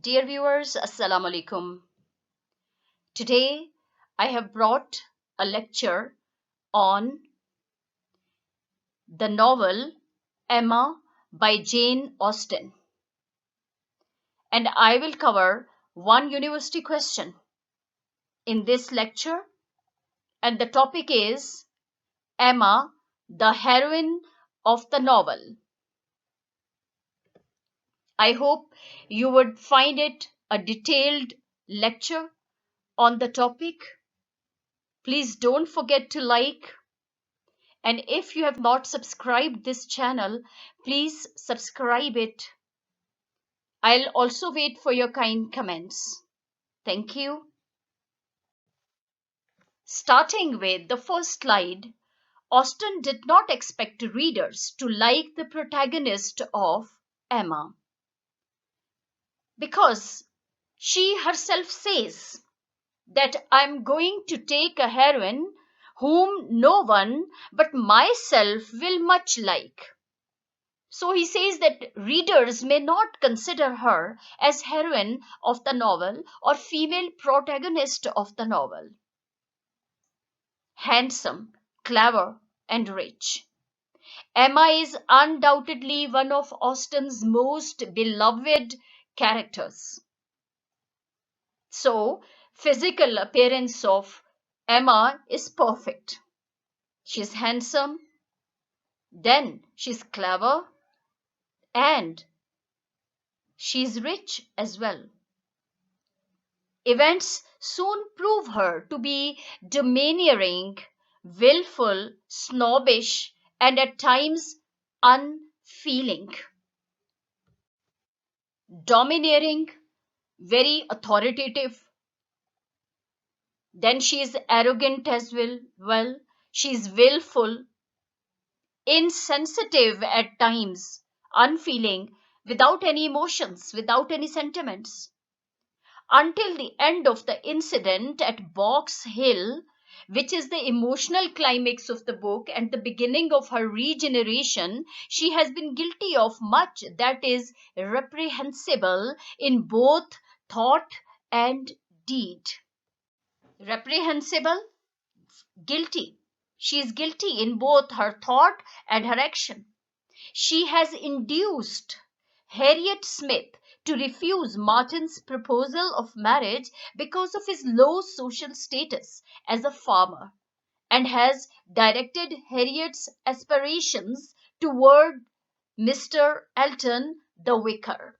Dear viewers, Assalamu alaikum. Today I have brought a lecture on the novel Emma by Jane Austen, and I will cover one university question in this lecture, and the topic is Emma, the heroine of the novel. I hope you would find it a detailed lecture on the topic. Please don't forget to like. And if you have not subscribed this channel, please subscribe it. I'll also wait for your kind comments. Thank you. Starting with the first slide, Austen did not expect readers to like the protagonist of Emma because she herself says that I'm going to take a heroine whom no one but myself will much like. So he says that readers may not consider her as heroine of the novel or female protagonist of the novel. Handsome, clever, and rich, Emma is undoubtedly one of Austen's most beloved characters. So, physical appearance of Emma is perfect. She's handsome, then she's clever, and she's rich as well. Events soon prove her to be domineering, willful, snobbish, and at times unfeeling. Domineering, very authoritative. Then she is arrogant as well. She is willful, insensitive at times, unfeeling, without any emotions, without any sentiments. Until the end of the incident at Box Hill, which is the emotional climax of the book and the beginning of her regeneration, she has been guilty of much that is reprehensible in both thought and deed. Reprehensible, guilty. She is guilty in both her thought and her action. She has induced Harriet Smith to refuse Martin's proposal of marriage because of his low social status as a farmer, and has directed Harriet's aspirations toward Mr. Elton the vicar.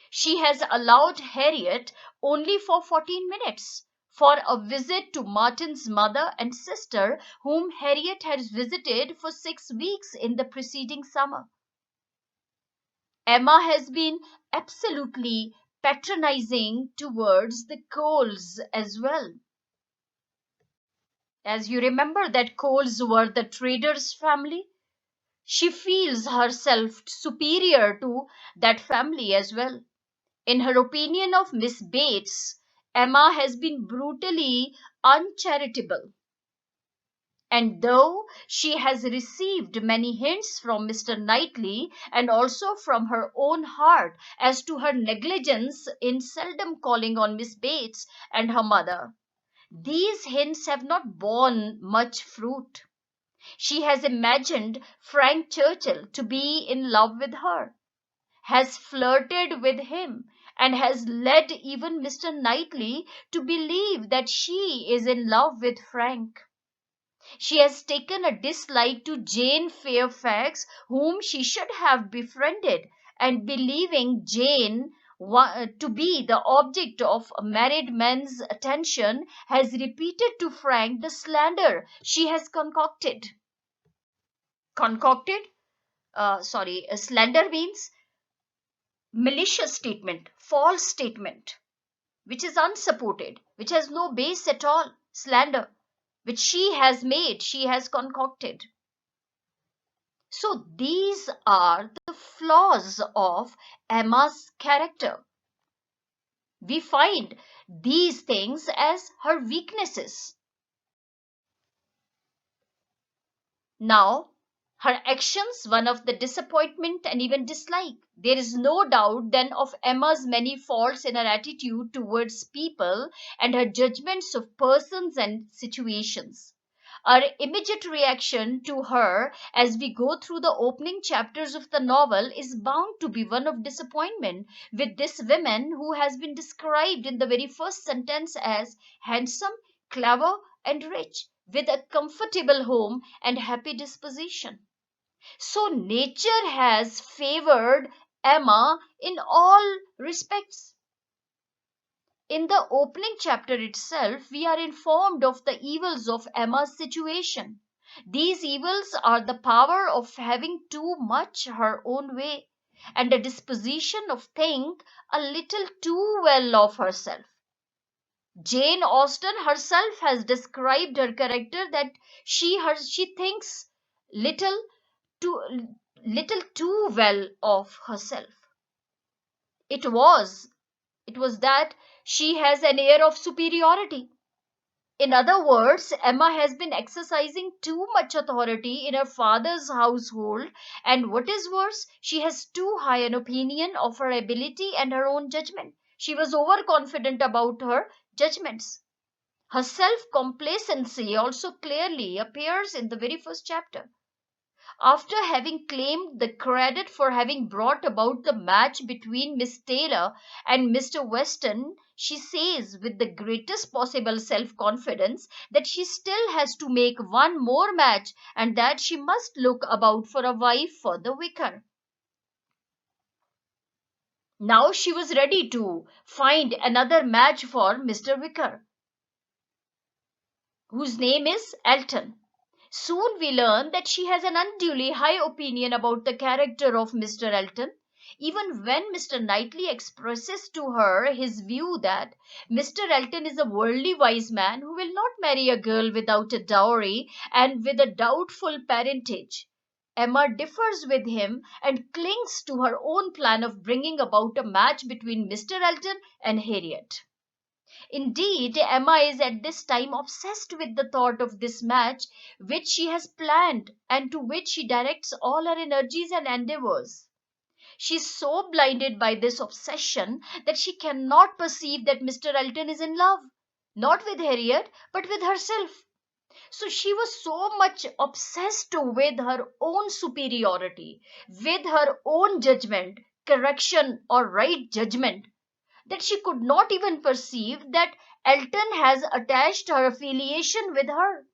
She has allowed Harriet only for 14 minutes for a visit to Martin's mother and sister, whom Harriet had visited for 6 weeks in the preceding summer. Emma has been absolutely patronizing towards the Coles as well. As you remember that Coles were the traders' family, she feels herself superior to that family as well. In her opinion of Miss Bates, Emma has been brutally uncharitable. And though she has received many hints from Mr. Knightley and also from her own heart as to her negligence in seldom calling on Miss Bates and her mother, these hints have not borne much fruit. She has imagined Frank Churchill to be in love with her, has flirted with him, and has led even Mr. Knightley to believe that she is in love with Frank. She has taken a dislike to Jane Fairfax, whom she should have befriended, and believing Jane to be the object of a married man's attention, has repeated to Frank the slander she has concocted. Concocted? Slander means malicious statement, false statement, which is unsupported, which has no base at all. Slander, which she has made, she has concocted. So these are the flaws of Emma's character. We find these things as her weaknesses. Now, Her actions one of the disappointment and even dislike. There is no doubt then of Emma's many faults in her attitude towards people and her judgments of persons and situations. Our immediate reaction to her as we go through the opening chapters of the novel is bound to be one of disappointment with this woman who has been described in the very first sentence as handsome, clever, and rich, with a comfortable home and happy disposition. So nature has favored Emma in all respects. In the opening chapter itself, we are informed of the evils of Emma's situation. These evils are the power of having too much her own way and a disposition of think a little too well of herself. Jane Austen herself has described her character that she thinks little too little too well of herself. It was it was that she has an air of superiority. In other words, Emma has been exercising too much authority in her father's household, and what is worse, she has too high an opinion of her ability and her own judgment. She was overconfident about her judgments. Her self complacency also clearly appears in the very first chapter. After having claimed the credit for having brought about the match between Miss Taylor and Mr. Weston, she says with the greatest possible self confidence that she still has to make one more match and that she must look about for a wife for the vicar. Now she was ready to find another match for Mr. Vicar, whose name is Elton. Soon we learn that she has an unduly high opinion about the character of Mr. Elton. Even when Mr. Knightley expresses to her his view that Mr. Elton is a worldly wise man who will not marry a girl without a dowry and with a doubtful parentage, Emma differs with him and clings to her own plan of bringing about a match between Mr. Elton and Harriet. Indeed, Emma is at this time obsessed with the thought of this match which she has planned and to which she directs all her energies and endeavors. She is so blinded by this obsession that she cannot perceive that Mr. Elton is in love, not with Harriet, but with herself. So she was so much obsessed with her own superiority, with her own judgment, correction, or right judgment, that she could not even perceive that Elton has attached her affiliation with her.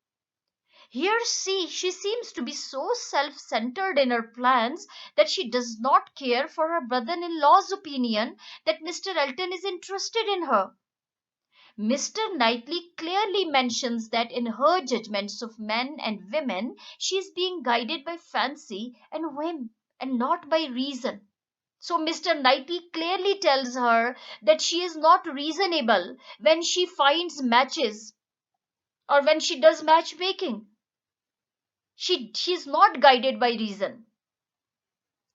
Here, see, she seems to be so self centered in her plans that she does not care for her brother in law's opinion that Mr. Elton is interested in her. Mr. Knightley clearly mentions that in her judgments of men and women, she is being guided by fancy and whim and not by reason. So Mr. Knightley clearly tells her that she is not reasonable when she finds matches or when she does matchmaking. She is not guided by reason.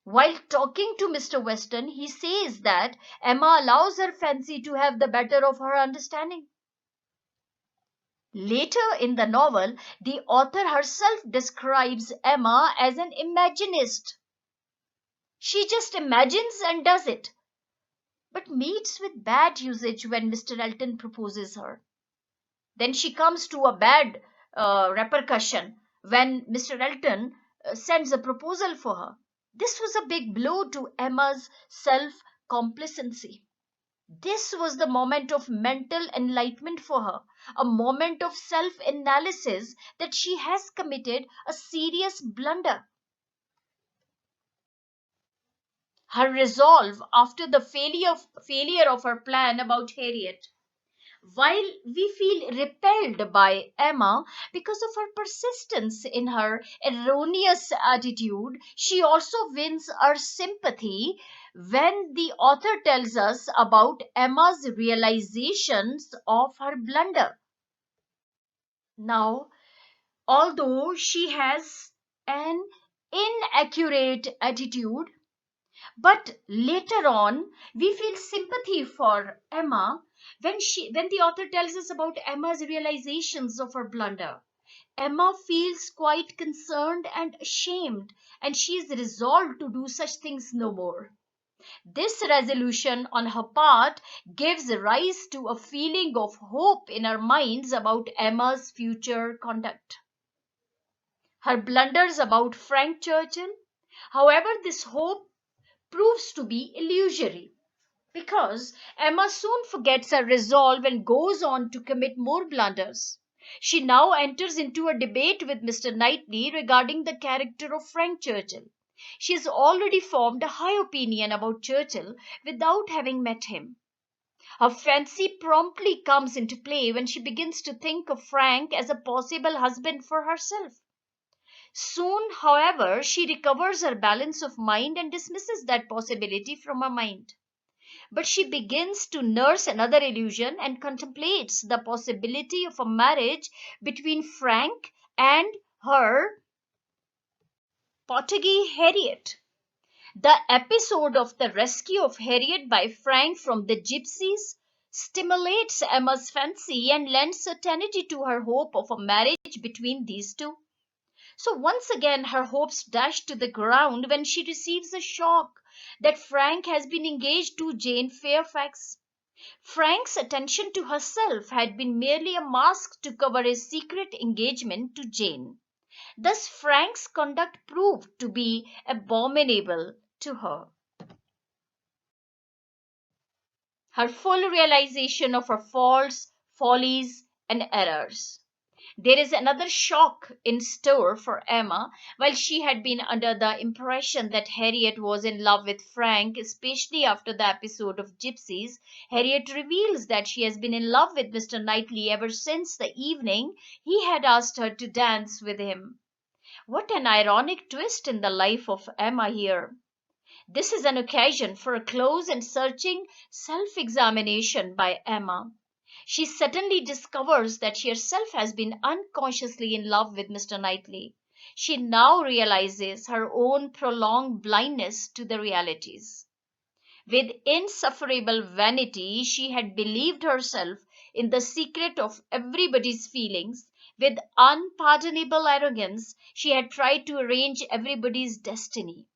While talking to Mr. Weston, he says that Emma allows her fancy to have the better of her understanding. Later in the novel, the author herself describes Emma as an imaginist. She just imagines and does it, but meets with bad usage when Mr. Elton proposes her. Then she comes to a bad repercussion when Mr. Elton sends a proposal for her. This was a big blow to Emma's self complacency. This was the moment of mental enlightenment for her, a moment of self analysis that she has committed a serious blunder. Her resolve after the failure of her plan about Harriet. While we feel repelled by Emma because of her persistence in her erroneous attitude, she also wins our sympathy when the author tells us about Emma's realizations of her blunder. Now, although she has an inaccurate attitude, but later on, we feel sympathy for Emma when the author tells us about Emma's realizations of her blunder. Emma feels quite concerned and ashamed, and she is resolved to do such things no more. This resolution on her part gives rise to a feeling of hope in our minds about Emma's future conduct. Her blunders about Frank Churchill, however, this hope proves to be illusory because Emma soon forgets her resolve and goes on to commit more blunders. She now enters into a debate with Mr. Knightley regarding the character of Frank Churchill. She has already formed a high opinion about Churchill without having met him. Her fancy promptly comes into play when she begins to think of Frank as a possible husband for herself. Soon, however, she recovers her balance of mind and dismisses that possibility from her mind. But she begins to nurse another illusion and contemplates the possibility of a marriage between Frank and her Portuguese Harriet. The episode of the rescue of Harriet by Frank from the gypsies stimulates Emma's fancy and lends certainty to her hope of a marriage between these two. So once again, her hopes dash to the ground when she receives a shock that Frank has been engaged to Jane Fairfax. Frank's attention to herself had been merely a mask to cover his secret engagement to Jane. Thus, Frank's conduct proved to be abominable to her. Her full realization of her faults, follies, and errors. There is another shock in store for Emma. While she had been under the impression that Harriet was in love with Frank, especially after the episode of Gypsies, Harriet reveals that she has been in love with Mr. Knightley ever since the evening he had asked her to dance with him. What an ironic twist in the life of Emma here! This is an occasion for a close and searching self examination by Emma. She suddenly discovers that she herself has been unconsciously in love with Mr. Knightley. She now realizes her own prolonged blindness to the realities. With insufferable vanity, she had believed herself in the secret of everybody's feelings. With unpardonable arrogance, she had tried to arrange everybody's destiny.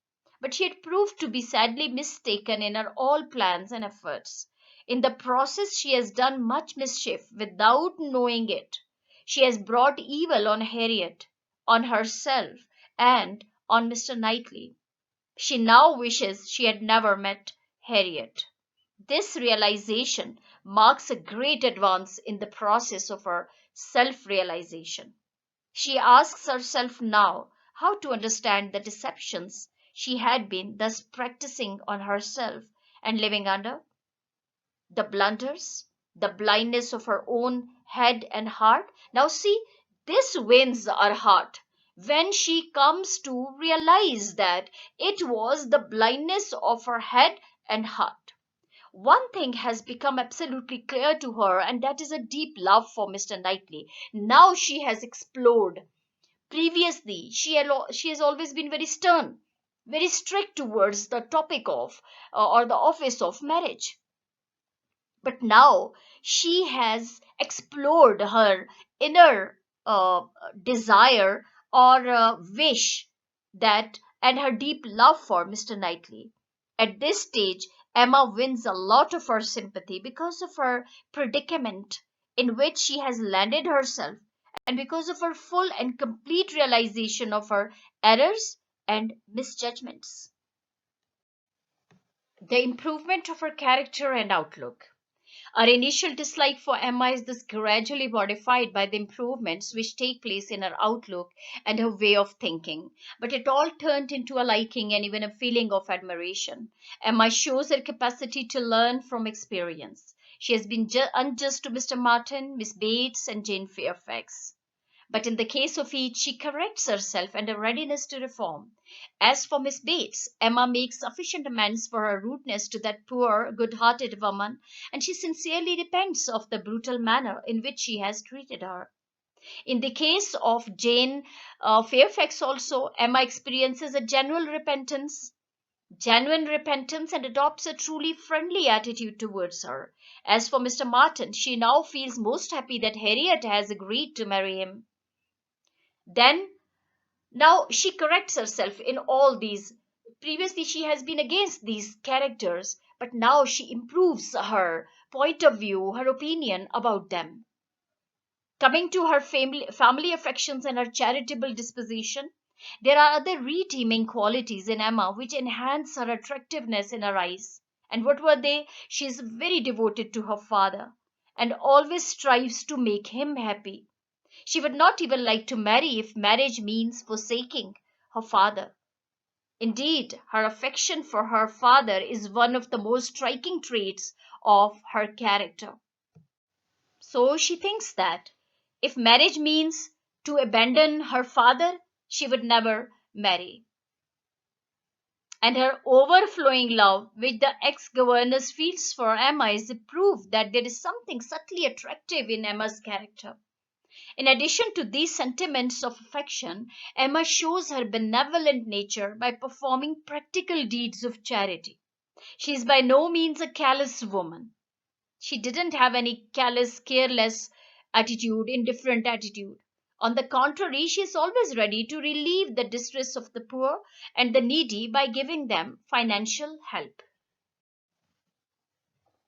But she had proved to be sadly mistaken in her all plans and efforts. In the process, she has done much mischief without knowing it. She has brought evil on Harriet, on herself, and on Mr. Knightley. She now wishes she had never met Harriet. This realization marks a great advance in the process of her self realization. She asks herself now how to understand the deceptions she had been thus practicing on herself and living under, the blunders, the blindness of her own head and heart. Now, see, this wins our heart when she comes to realize that it was the blindness of her head and heart. One thing has become absolutely clear to her, and that is a deep love for Mr. Knightley. Now she has explored. Previously, she has always been very stern, very strict towards the topic of or the office of marriage. But now she has explored her inner desire or wish that and her deep love for Mr. Knightley. At this stage, Emma wins a lot of her sympathy because of her predicament in which she has landed herself and because of her full and complete realization of her errors and misjudgments. The improvement of her character and outlook. Our initial dislike for Emma is thus gradually modified by the improvements which take place in her outlook and her way of thinking. But it all turned into a liking and even a feeling of admiration. Emma shows her capacity to learn from experience. She has been unjust to Mr. Martin, Miss Bates, and Jane Fairfax. But in the case of each, she corrects herself and a readiness to reform. As for Miss Bates, Emma makes sufficient amends for her rudeness to that poor, good hearted woman, and she sincerely repents of the brutal manner in which she has treated her. In the case of Jane Fairfax, also, Emma experiences a genuine repentance, and adopts a truly friendly attitude towards her. As for Mr. Martin, she now feels most happy that Harriet has agreed to marry him. Then now she corrects herself in all these. Previously, she has been against these characters, but now she improves her point of view, her opinion about them. Coming to her family affections and her charitable disposition, there are other redeeming qualities in Emma which enhance her attractiveness in her eyes. And what were they? She is very devoted to her father and always strives to make him happy. She would not even like to marry if marriage means forsaking her father. Indeed, her affection for her father is one of the most striking traits of her character. So she thinks that if marriage means to abandon her father, she would never marry. And her overflowing love, which the ex governess feels for Emma, is a proof that there is something subtly attractive in Emma's character. In addition to these sentiments of affection, Emma shows her benevolent nature by performing practical deeds of charity. She is by no means a callous woman. She didn't have any callous, careless attitude, indifferent attitude. On the contrary, she is always ready to relieve the distress of the poor and the needy by giving them financial help.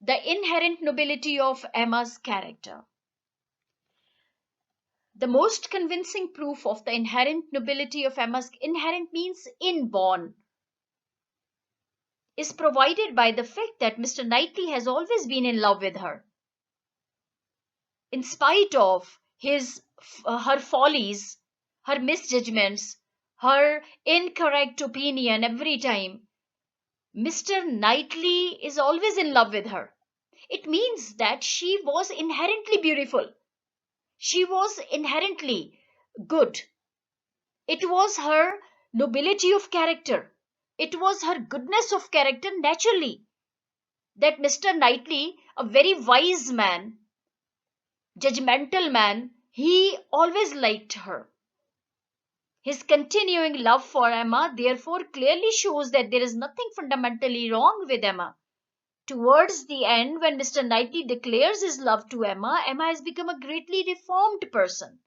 The inherent nobility of Emma's character. The most convincing proof of the inherent nobility of Emma's inherent means inborn is provided by the fact that Mr. Knightley has always been in love with her. In spite of her follies, her misjudgments, her incorrect opinion every time, Mr. Knightley is always in love with her. It means that she was inherently beautiful. She was inherently good. It was her nobility of character. It was her goodness of character naturally that Mr. Knightley, a very wise man, judgmental man, he always liked her. His continuing love for Emma therefore clearly shows that there is nothing fundamentally wrong with Emma. Towards the end, when Mr. Knightley declares his love to Emma, Emma has become a greatly reformed person,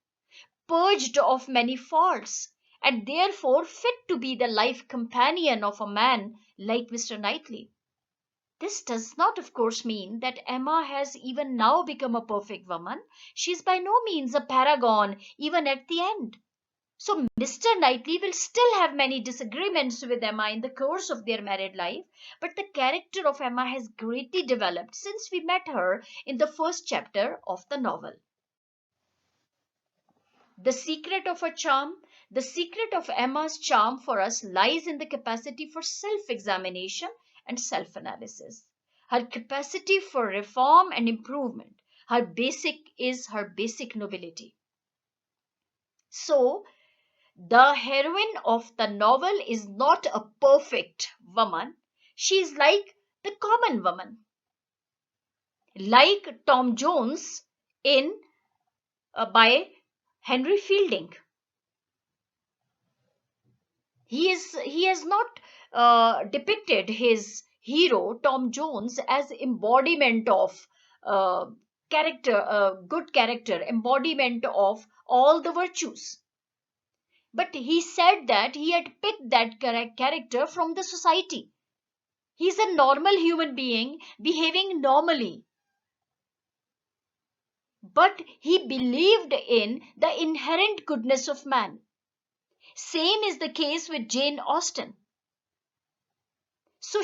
purged of many faults, and therefore fit to be the life companion of a man like Mr. Knightley. This does not, of course, mean that Emma has even now become a perfect woman. She is by no means a paragon, even at the end. So, Mr. Knightley will still have many disagreements with Emma in the course of their married life, but the character of Emma has greatly developed since we met her in the first chapter of the novel. The secret of her charm, the secret of Emma's charm for us lies in the capacity for self examination and self analysis. Her capacity for reform and improvement. Her basic nobility. So, the heroine of the novel is not a perfect woman. She is like the common woman, like Tom Jones in by Henry Fielding. He has not depicted his hero Tom Jones as embodiment of uh, good character, embodiment of all the virtues. But he said that he had picked that character from the society. He's a normal human being behaving normally. But he believed in the inherent goodness of man. Same is the case with Jane Austen. So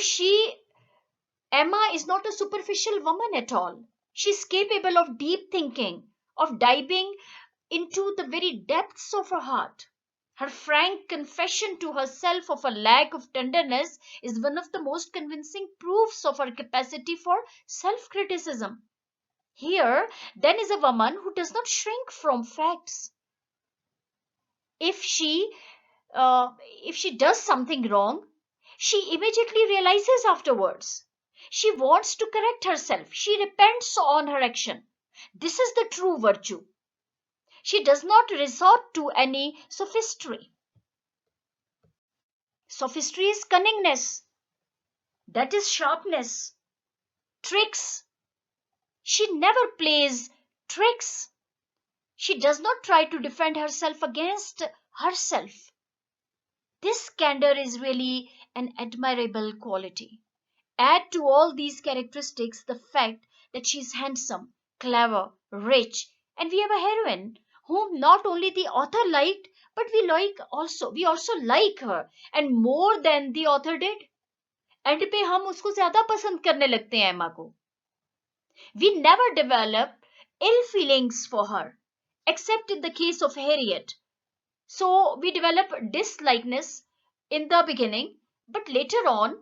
Emma is not a superficial woman at all. She's capable of deep thinking, of diving into the very depths of her heart. Her frank confession to herself of a lack of tenderness is one of the most convincing proofs of her capacity for self criticism. Here, then, is a woman who does not shrink from facts. If she if she does something wrong, she immediately realizes afterwards. She wants to correct herself. She repents on her action. This is the true virtue. She does not resort to any sophistry. Sophistry is cunningness, that is sharpness, tricks. She never plays tricks. She does not try to defend herself against herself. This candor is really an admirable quality. Add to all these characteristics the fact that she is handsome, clever, rich, and we have a heroine whom not only the author liked, but we also like her, and more than the author did. And पे हम उसको ज्यादा पसंद करने लगते हैं एमा को. We never develop ill feelings for her, except in the case of Harriet. So we develop dislikeness in the beginning, but later on,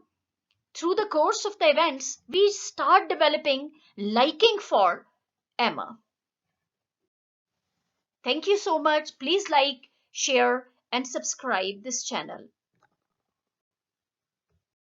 through the course of the events, we start developing liking for Emma. Thank you so much. Please like, share, and subscribe this channel.